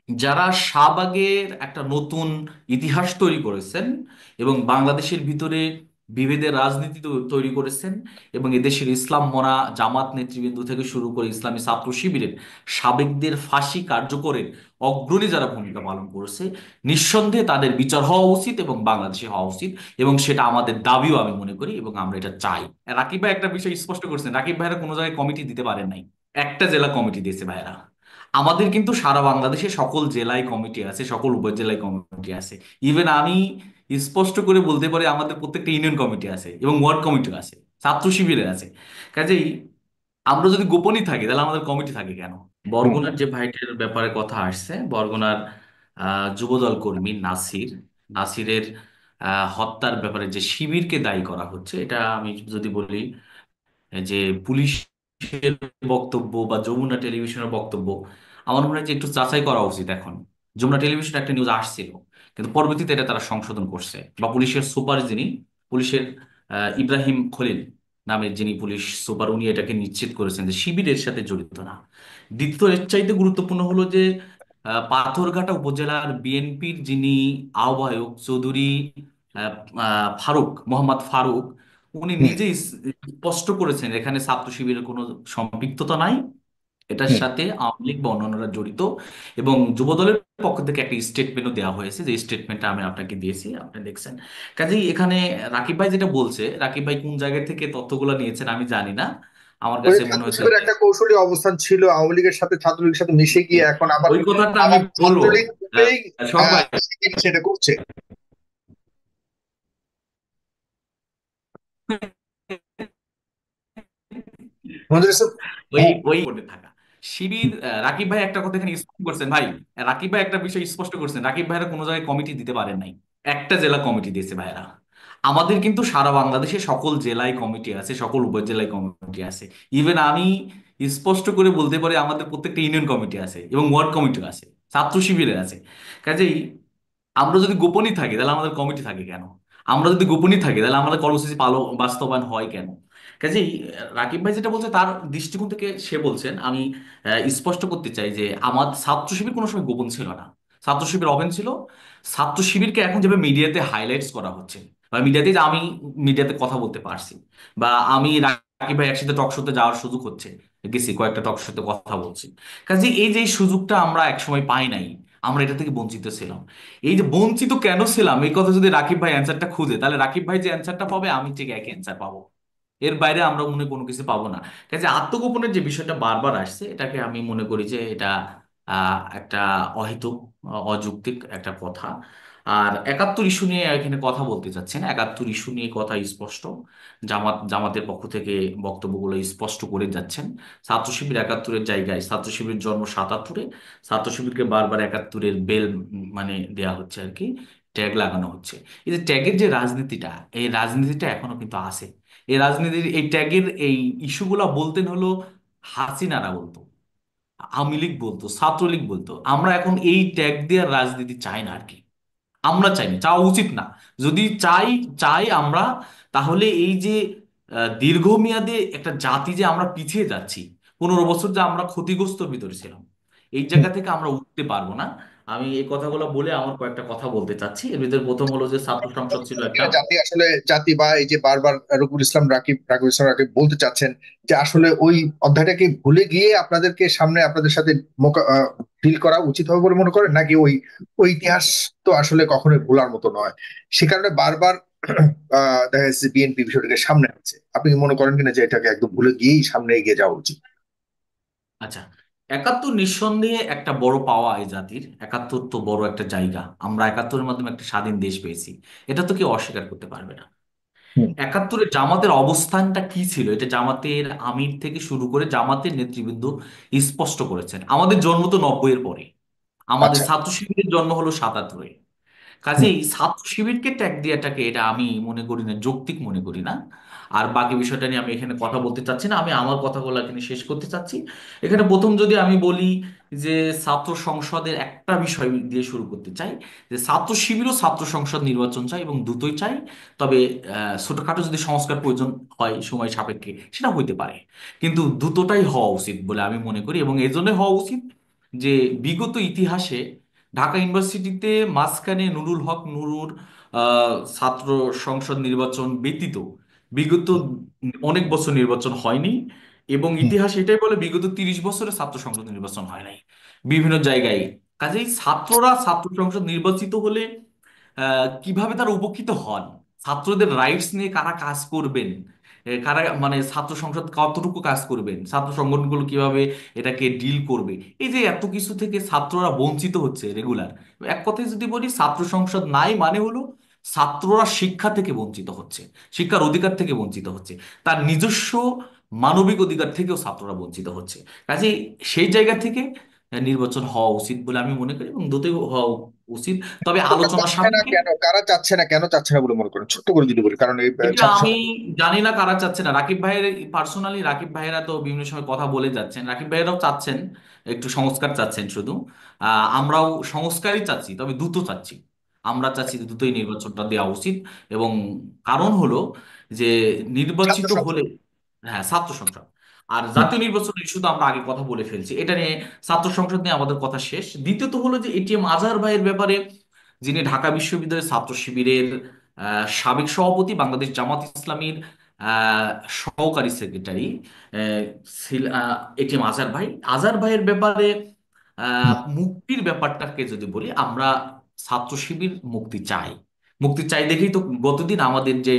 যারা শাহবাগের একটা নতুন ইতিহাস তৈরি করেছেন এবং বাংলাদেশের ভিতরে বিভেদের রাজনীতি তৈরি করেছেন এবং এদেশের ইসলাম মনা জামাত নেতৃবৃন্দ থেকে শুরু করে ইসলামী ছাত্র শিবিরের সাবেকদের ফাঁসি কার্যকরের অগ্রণী যারা ভূমিকা পালন করেছে, নিঃসন্দেহে তাদের বিচার হওয়া উচিত এবং বাংলাদেশে হওয়া উচিত, এবং সেটা আমাদের দাবিও আমি মনে করি এবং আমরা এটা চাই। রাকিব ভাই একটা বিষয় স্পষ্ট করছেন, রাকিব ভাইরা কোনো জায়গায় কমিটি দিতে পারেন নাই, একটা জেলা কমিটি দিয়েছে ভাইরা। আমাদের কিন্তু সারা বাংলাদেশে সকল জেলায় কমিটি আছে, সকল উপজেলায় কমিটি আছে। ইভেন আমি স্পষ্ট করে বলতে পারি আমাদের প্রত্যেকটা ইউনিয়ন কমিটি আছে এবং ওয়ার্ড কমিটি আছে, ছাত্র শিবিরের আছে। কাজেই আমরা যদি গোপনই থাকি তাহলে আমাদের কমিটি থাকে কেন? হুম। বরগুনার যে ভাইটের ব্যাপারে কথা আসছে, বরগুনার যুবদল কর্মী নাসির, নাসিরের হত্যার ব্যাপারে যে শিবিরকে দায়ী করা হচ্ছে, এটা আমি যদি বলি যে পুলিশের বক্তব্য বা যমুনা টেলিভিশনের বক্তব্য, আমার মনে হয় যে একটু যাচাই করা উচিত এখন। যমুনা টেলিভিশনে একটা নিউজ আসছিল, কিন্তু পরবর্তীতে এটা তারা সংশোধন করছে, বা পুলিশের সুপার যিনি, পুলিশের ইব্রাহিম খলিল নামের যিনি পুলিশ সুপার, উনি এটাকে নিশ্চিত করেছেন যে শিবিরের সাথে জড়িত না। দ্বিতীয় এর চাইতে গুরুত্বপূর্ণ হলো যে পাথরঘাটা উপজেলার বিএনপির যিনি আহ্বায়ক চৌধুরী আহ, ফারুক, মোহাম্মদ ফারুক, উনি হুম। নিজেই স্পষ্ট করেছেন এখানে ছাত্র শিবিরের কোনো সম্পৃক্ততা নাই, এটার হুম। সাথে আওয়ামী লীগ বা অন্যান্যরা জড়িত। এবং যুবদলের পক্ষ থেকে একটা স্টেটমেন্টও দেওয়া হয়েছে, যে স্টেটমেন্টটা আমি আপনাকে দিয়েছি, আপনি দেখছেন। কাজেই এখানে রাকিব ভাই যেটা বলছে, রাকিব ভাই কোন জায়গা থেকে তথ্যগুলো নিয়েছেন আমি জানি না, আমার ওই কাছে মনে ছাত্র হয়েছে শিবিরের যে একটা কৌশলী অবস্থান ছিল, আওয়ামী লীগের সাথে ছাত্রলীগের সাথে মিশে গিয়ে এখন আবার ওই কথাটা আমি আবার বলবো। ছাত্রলীগ আহ, গ্রুপেই শোক ভাই, সেটা করছে। মঞ্জুর ইসলাম। ওই হ্যাঁ। ওই পড়ে থাকা শিবির, রাকিব ভাই একটা কথা এখানে স্পষ্ট করছেন ভাই, রাকিব ভাই একটা বিষয় স্পষ্ট করছেন, রাকিব ভাইরা কোনো জায়গায় কমিটি দিতে পারেন নাই, একটা জেলা কমিটি দিয়েছে ভাইরা। আমাদের কিন্তু সারা বাংলাদেশে সকল জেলায় কমিটি আছে, সকল উপজেলায় কমিটি আছে। ইভেন আমি স্পষ্ট করে বলতে পারি আমাদের প্রত্যেকটা ইউনিয়ন কমিটি আছে এবং ওয়ার্ড কমিটি আছে, ছাত্র শিবিরের আছে। কাজেই আমরা যদি গোপনই থাকি তাহলে আমাদের কমিটি থাকে কেন? আমরা যদি গোপনই থাকি তাহলে আমাদের কর্মসূচি বাস্তবায়ন হয় কেন? কাজেই রাকিব ভাই যেটা বলছে তার দৃষ্টিকোণ থেকে সে বলছেন, আমি স্পষ্ট করতে চাই যে আমার ছাত্র শিবির কোনো সময় গোপন ছিল না, ছাত্র শিবির ওপেন ছিল। ছাত্র শিবিরকে এখন যেভাবে মিডিয়াতে হাইলাইটস করা হচ্ছে, বা মিডিয়াতে যে আমি মিডিয়াতে কথা বলতে পারছি, বা আমি রাকিব ভাই একসাথে টক শোতে যাওয়ার সুযোগ হচ্ছে, গেছি কয়েকটা টক শোতে কথা বলছি। কাজে এই যে এই সুযোগটা আমরা একসময় পাই নাই, আমরা এটা থেকে বঞ্চিত ছিলাম। এই যে বঞ্চিত কেন ছিলাম এই কথা যদি রাকিব ভাই অ্যান্সারটা খুঁজে, তাহলে রাকিব ভাই যে অ্যান্সারটা পাবে আমি ঠিক একই অ্যান্সার পাবো, এর বাইরে আমরা মনে হয় কোনো কিছু পাবো না। কাজে আত্মগোপনের যে বিষয়টা বারবার আসছে, এটাকে আমি মনে করি যে এটা একটা অহেতুক, অযৌক্তিক একটা কথা। আর একাত্তর ইস্যু নিয়ে এখানে কথা বলতে চাচ্ছি না, একাত্তর ইস্যু নিয়ে কথা স্পষ্ট, জামাতের পক্ষ থেকে বক্তব্যগুলো স্পষ্ট করে যাচ্ছেন। ছাত্র শিবির একাত্তরের জায়গায়, ছাত্র শিবির জন্ম ৭৭-এ, ছাত্র শিবিরকে বারবার একাত্তরের বেল মানে দেয়া হচ্ছে আর কি, ট্যাগ লাগানো হচ্ছে। এই যে ট্যাগের যে রাজনীতিটা, এই রাজনীতিটা এখনো কিন্তু আছে। এই রাজনীতির এই ট্যাগের এই ইস্যুগুলা বলতেন হলো হাসিনারা বলতো, আওয়ামী লীগ বলতো, ছাত্রলীগ বলতো। আমরা এখন এই ট্যাগ দেওয়ার রাজনীতি চাই না আর কি, আমরা চাই না, চাওয়া উচিত না। যদি চাই চাই আমরা, তাহলে এই যে দীর্ঘমেয়াদে একটা জাতি যে আমরা পিছিয়ে যাচ্ছি, 15 বছর যে আমরা ক্ষতিগ্রস্তর ভিতরে ছিলাম, এই জায়গা থেকে আমরা উঠতে পারবো না। আমি এই কথাগুলো বলে আমার কয়েকটা কথা বলতে চাচ্ছি। এর ভিতরে প্রথম হলো যে ছাত্র সংসদ ছিল একটা। জাতি আসলে জাতি বা এই যে বারবার রকুল ইসলাম রাকিব রাকিব ইসলাম রাকিব বলতে চাচ্ছেন যে আসলে ওই অধ্যায়টাকে ভুলে গিয়ে আপনাদেরকে সামনে আপনাদের সাথে ডিল করা উচিত হবে বলে মনে করেন, নাকি ওই ওই ইতিহাস তো আসলে কখনোই ভোলার মতো নয়, সে কারণে বারবার দেখা যাচ্ছে বিএনপি বিষয়টাকে সামনে আনছে? আপনি কি মনে করেন কিনা যে এটাকে একদম ভুলে গিয়েই সামনে এগিয়ে যাওয়া উচিত? আচ্ছা, একাত্তর নিঃসন্দেহে একটা বড় পাওয়া এই জাতির, একাত্তর তো বড় একটা জায়গা, আমরা একাত্তরের মাধ্যমে একটা স্বাধীন দেশ পেয়েছি, এটা তো কেউ অস্বীকার করতে পারবে না। হুম। একাত্তরে জামাতের অবস্থানটা কি ছিল, এটা জামাতের আমির থেকে শুরু করে জামাতের নেতৃবৃন্দ স্পষ্ট করেছেন। আমাদের জন্ম তো 90-এর পরে, আমাদের আচ্ছা। ছাত্র শিবিরের জন্ম হলো 77-এ। হুম। কাজেই ছাত্র শিবিরকে ট্যাগ দেওয়াটাকে এটা আমি মনে করি না, যৌক্তিক মনে করি না। আর বাকি বিষয়টা নিয়ে আমি এখানে কথা বলতে চাচ্ছি না, আমি আমার কথাগুলো এখানে শেষ করতে চাচ্ছি। এখানে প্রথম যদি আমি বলি যে ছাত্র সংসদের একটা বিষয় দিয়ে শুরু করতে চাই, যে ছাত্র শিবিরও ছাত্র সংসদ নির্বাচন চাই এবং দ্রুতই চাই। তবে ছোটখাটো যদি সংস্কার প্রয়োজন হয় সময় সাপেক্ষে, সেটা হইতে পারে, কিন্তু দ্রুতটাই হওয়া উচিত বলে আমি মনে করি। এবং এই জন্য হওয়া উচিত যে বিগত ইতিহাসে ঢাকা ইউনিভার্সিটিতে মাঝখানে নুরুল হক নুরুর ছাত্র সংসদ নির্বাচন ব্যতীত বিগত অনেক বছর নির্বাচন হয়নি। এবং হুম। ইতিহাস এটাই বলে বিগত 30 বছরে ছাত্র সংসদ নির্বাচন হয় নাই বিভিন্ন জায়গায়। কাজেই ছাত্ররা ছাত্র সংসদ নির্বাচিত হলে কিভাবে তারা উপকৃত হন, ছাত্রদের রাইটস নিয়ে কারা কাজ করবেন, কারা মানে ছাত্র সংসদ কতটুকু কাজ করবেন, ছাত্র সংগঠনগুলো কিভাবে এটাকে ডিল করবে, এই যে এত কিছু থেকে ছাত্ররা বঞ্চিত হচ্ছে রেগুলার। এক কথায় যদি বলি, ছাত্র সংসদ নাই মানে হলো ছাত্ররা শিক্ষা থেকে বঞ্চিত হচ্ছে, শিক্ষার অধিকার থেকে বঞ্চিত হচ্ছে, তার নিজস্ব মানবিক অধিকার থেকেও ছাত্ররা বঞ্চিত হচ্ছে। কাজে সেই জায়গা থেকে নির্বাচন হওয়া উচিত বলে আমি মনে করি, এবং দ্রুতই হওয়া উচিত। তবে ওটা আলোচনা চাচ্ছে না সাপেক্ষে। কেন, কারা চাচ্ছে না, কেন চাচ্ছে না বলে মনে করেন, ছোট্ট করে যদি বলি, কারণ এই এটা ছাত্র আমি সংসদ। জানি না কারা চাচ্ছে না। রাকিব ভাইয়ের পার্সোনালি, রাকিব ভাইয়েরা তো বিভিন্ন সময় কথা বলে যাচ্ছেন, রাকিব ভাইয়েরাও চাচ্ছেন, একটু সংস্কার চাচ্ছেন শুধু। আমরাও সংস্কারই চাচ্ছি, তবে দ্রুত চাচ্ছি। আমরা চাচ্ছি যে দ্রুতই নির্বাচনটা দেওয়া উচিত। এবং কারণ হলো যে ছাত্র নির্বাচিত সংসদ। হলে, হ্যাঁ, ছাত্র সংসদ আর হুম। জাতীয় নির্বাচন ইস্যু তো আমরা আগে কথা বলে ফেলছি, এটা নিয়ে ছাত্র সংসদ নিয়ে আমাদের কথা শেষ। দ্বিতীয়ত হলো যে এটিএম আজহার ভাইয়ের ব্যাপারে, যিনি ঢাকা বিশ্ববিদ্যালয়ের ছাত্র শিবিরের সাবেক সভাপতি, বাংলাদেশ জামাত ইসলামীর আহ, সহকারী সেক্রেটারি এটিএম আজহার ভাই, আজহার ভাইয়ের ব্যাপারে হুম। মুক্তির ব্যাপারটাকে যদি বলি, আমরা ছাত্র শিবির মুক্তি চাই। মুক্তি চাই দেখেই তো গতদিন আমাদের যে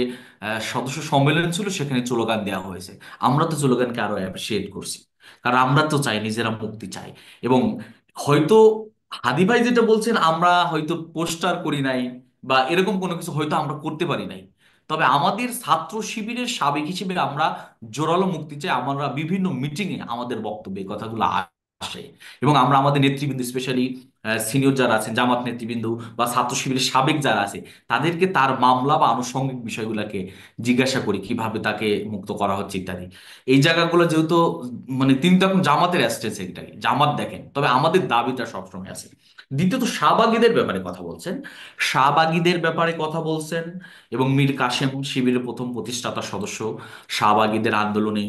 সদস্য সম্মেলন ছিল সেখানে স্লোগান দেওয়া হয়েছে। আমরা তো স্লোগানকে আরো অ্যাপ্রিসিয়েট করছি, কারণ আমরা তো চাই, নিজেরা মুক্তি চাই। এবং হয়তো হাদি ভাই যেটা বলছেন, আমরা হয়তো পোস্টার করি নাই বা এরকম কোনো কিছু হয়তো আমরা করতে পারি নাই, তবে আমাদের ছাত্র শিবিরের সাবেক হিসেবে আমরা জোরালো মুক্তি চাই। আমরা বিভিন্ন মিটিং এ আমাদের বক্তব্যে এই কথাগুলো আসে, এবং আমরা আমাদের নেতৃবৃন্দ, স্পেশালি সিনিয়র যারা আছেন, জামাত নেতৃবৃন্দ বা ছাত্র শিবিরের সাবেক যারা আছে, তাদেরকে তার মামলা বা আনুষঙ্গিক বিষয়গুলোকে জিজ্ঞাসা করি কিভাবে তাকে মুক্ত করা হচ্ছে ইত্যাদি। এই জায়গাগুলো যেহেতু মানে তিনি তো এখন জামাতের অ্যাসিস্ট্যান্ট সেক্রেটারি, জামাত দেখেন, তবে আমাদের দাবিটা সবসময় আছে। দ্বিতীয়ত শাহবাগীদের ব্যাপারে কথা বলছেন, শাহবাগীদের ব্যাপারে কথা বলছেন, এবং মীর কাসেম শিবিরের প্রথম প্রতিষ্ঠাতা সদস্য। শাহবাগীদের আন্দোলনে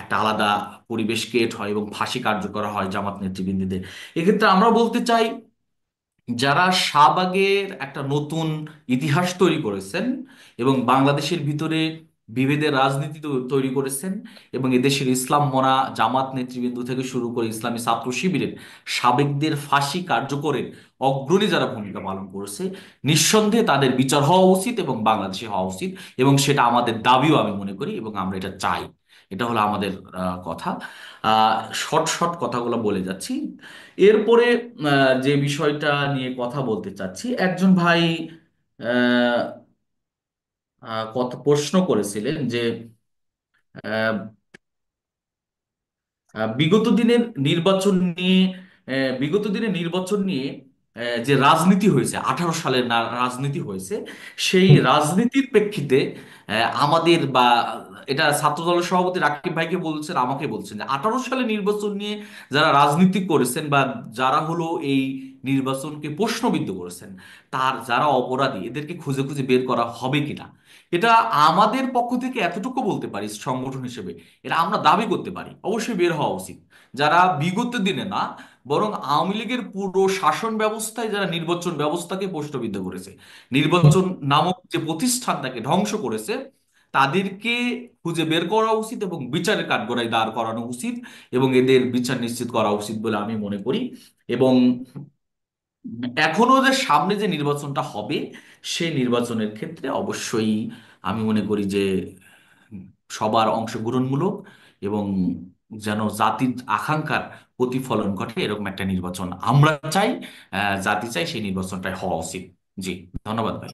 একটা আলাদা পরিবেশ ক্রিয়েট হয় এবং ফাঁসি কার্যকর হয় জামাত নেতৃবৃন্দদের। এক্ষেত্রে আমরা বলতে চাই, যারা শাহবাগের একটা নতুন ইতিহাস তৈরি করেছেন এবং বাংলাদেশের ভিতরে বিভেদের রাজনীতি তৈরি করেছেন, এবং এদেশের ইসলাম মনা জামাত নেতৃবৃন্দ থেকে শুরু করে ইসলামী ছাত্র শিবিরের সাবেকদের ফাঁসি কার্যকরের অগ্রণী যারা ভূমিকা পালন করেছে, নিঃসন্দেহে তাদের বিচার হওয়া উচিত এবং বাংলাদেশে হওয়া উচিত। এবং সেটা আমাদের দাবিও আমি মনে করি, এবং আমরা এটা চাই। এটা হলো আমাদের কথা। শর্ট শর্ট কথাগুলো বলে যাচ্ছি। এরপরে যে বিষয়টা নিয়ে কথা বলতে চাচ্ছি, একজন ভাই আহ, কত প্রশ্ন করেছিলেন যে আহ, বিগত দিনের নির্বাচন নিয়ে, বিগত দিনের নির্বাচন নিয়ে যে রাজনীতি হয়েছে, 18 সালের রাজনীতি হয়েছে, সেই হুম। রাজনীতির প্রেক্ষিতে আমাদের বা এটা ছাত্র দলের সভাপতি রাকিব ভাইকে বলছেন, আমাকে বলছেন যে 18 সালে নির্বাচন নিয়ে যারা রাজনীতি করেছেন বা যারা হলো এই নির্বাচনকে প্রশ্নবিদ্ধ করেছেন, তার যারা অপরাধী এদেরকে খুঁজে খুঁজে বের করা হবে কিনা। এটা আমাদের পক্ষ থেকে এতটুকু বলতে পারি সংগঠন হিসেবে, এটা আমরা দাবি করতে পারি অবশ্যই বের হওয়া উচিত। যারা বিগত দিনে না, বরং আওয়ামী লীগের পুরো শাসন ব্যবস্থায় যারা নির্বাচন ব্যবস্থাকে প্রশ্নবিদ্ধ করেছে, নির্বাচন নামক যে প্রতিষ্ঠানটাকে ধ্বংস করেছে, তাদেরকে খুঁজে বের করা উচিত এবং বিচারের কাঠগড়ায় দাঁড় করানো উচিত, এবং এদের বিচার নিশ্চিত করা উচিত বলে আমি মনে করি। এবং এখনো যে সামনে যে নির্বাচনটা হবে, সেই নির্বাচনের ক্ষেত্রে অবশ্যই আমি মনে করি যে সবার অংশগ্রহণমূলক এবং যেন জাতির আকাঙ্ক্ষার প্রতিফলন ঘটে এরকম একটা নির্বাচন আমরা চাই, জাতি চাই, সেই নির্বাচনটাই হওয়া উচিত। জি, ধন্যবাদ ভাই।